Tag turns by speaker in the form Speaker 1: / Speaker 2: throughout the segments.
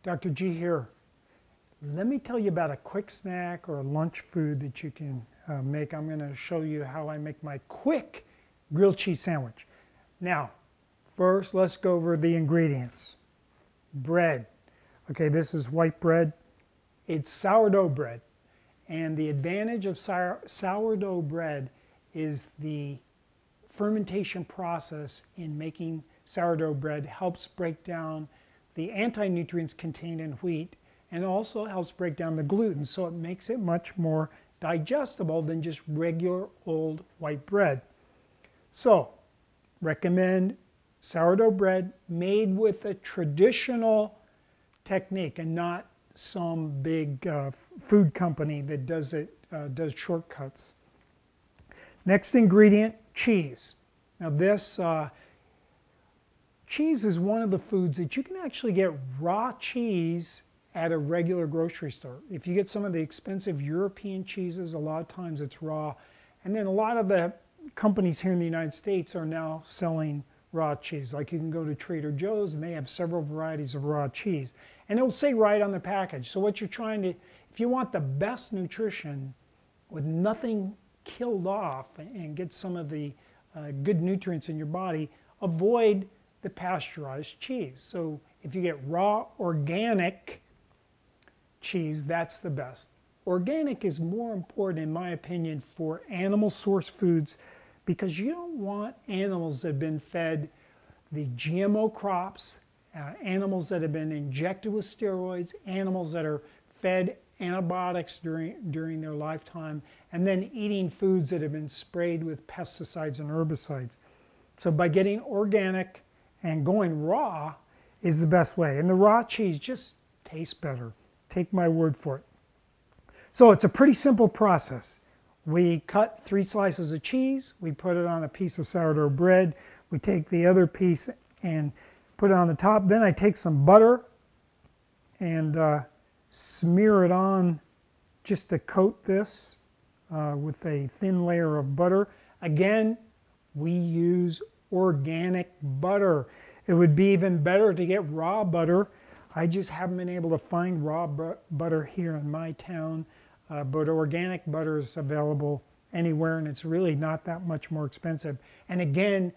Speaker 1: Dr. G here. Let me tell you about a quick snack or a lunch food that you can make. I'm going to show you how I make my quick grilled cheese sandwich. Now, first let's go over the ingredients. Bread. Okay, this is white bread. It's sourdough bread. And the advantage of sourdough bread is the fermentation process in making sourdough bread helps break down the anti-nutrients contained in wheat and also helps break down the gluten, so it makes it much more digestible than just regular old white bread. So, recommend sourdough bread made with a traditional technique and not some big food company that does shortcuts. Next ingredient, cheese. Now this cheese is one of the foods that you can actually get raw cheese at a regular grocery store. If you get some of the expensive European cheeses, a lot of times it's raw. And then a lot of the companies here in the United States are now selling raw cheese. Like you can go to Trader Joe's and they have several varieties of raw cheese. And it'll say right on the package. So what you're trying to, if you want the best nutrition with nothing killed off and get some of the good nutrients in your body, avoid the pasteurized cheese. So if you get raw organic cheese, that's the best. Organic is more important, in my opinion, for animal source foods because you don't want animals that have been fed the GMO crops, animals that have been injected with steroids, animals that are fed antibiotics during their lifetime, and then eating foods that have been sprayed with pesticides and herbicides. So by getting organic and going raw is the best way. And the raw cheese just tastes better. Take my word for it. So it's a pretty simple process. We cut 3 slices of cheese. We put it on a piece of sourdough bread. We take the other piece and put it on the top. Then I take some butter and smear it on just to coat this with a thin layer of butter. Again, we use organic butter. It would be even better to get raw butter. I just haven't been able to find raw butter here in my town, but organic butter is available anywhere and it's really not that much more expensive. And again,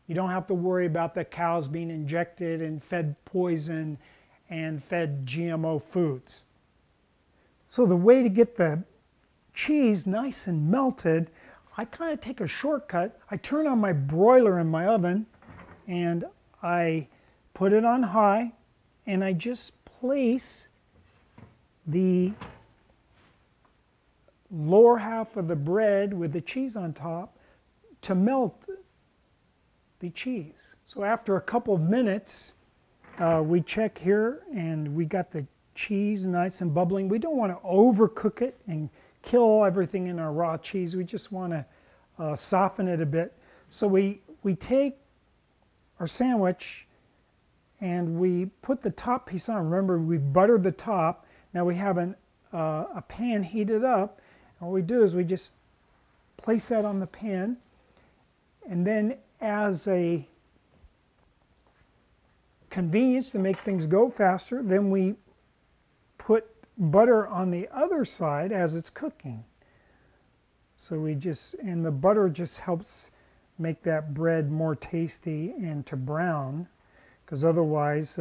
Speaker 1: you don't have to worry about the cows being injected and fed poison and fed GMO foods. So the way to get the cheese nice and melted, I kind of take a shortcut. I turn on my broiler in my oven and I put it on high and I just place the lower half of the bread with the cheese on top to melt the cheese. So after a couple of minutes, we check here and we got the cheese nice and bubbling. We don't want to overcook it and kill everything in our raw cheese. We just want to soften it a bit. So we take our sandwich and we put the top piece on. Remember, we buttered the top. Now we have a pan heated up. And what we do is we just place that on the pan. And then as a convenience to make things go faster, then we put butter on the other side as it's cooking. So we just, and the butter just helps make that bread more tasty and to brown, because otherwise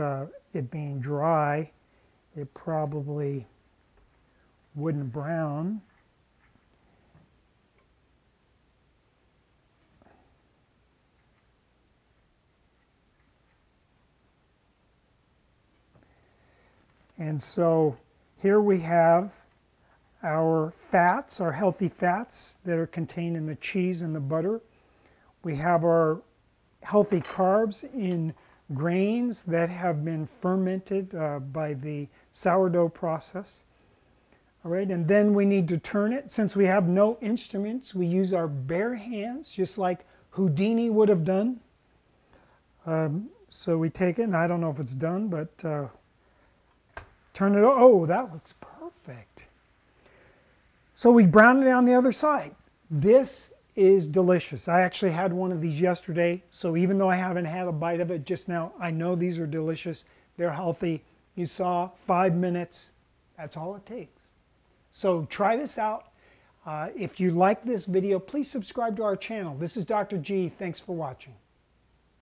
Speaker 1: it being dry, it probably wouldn't brown. And so here we have our fats, our healthy fats that are contained in the cheese and the butter. We have our healthy carbs in grains that have been fermented by the sourdough process. All right, and then we need to turn it. Since we have no instruments, we use our bare hands, just like Houdini would have done. So we take it, and I don't know if it's done, but turn it, oh, that looks perfect. So we brown it on the other side. This is delicious. I actually had one of these yesterday, so even though I haven't had a bite of it just now, I know these are delicious. They're healthy. You saw 5 minutes. That's all it takes. So try this out. If you like this video, please subscribe to our channel. This is Dr. G. Thanks for watching.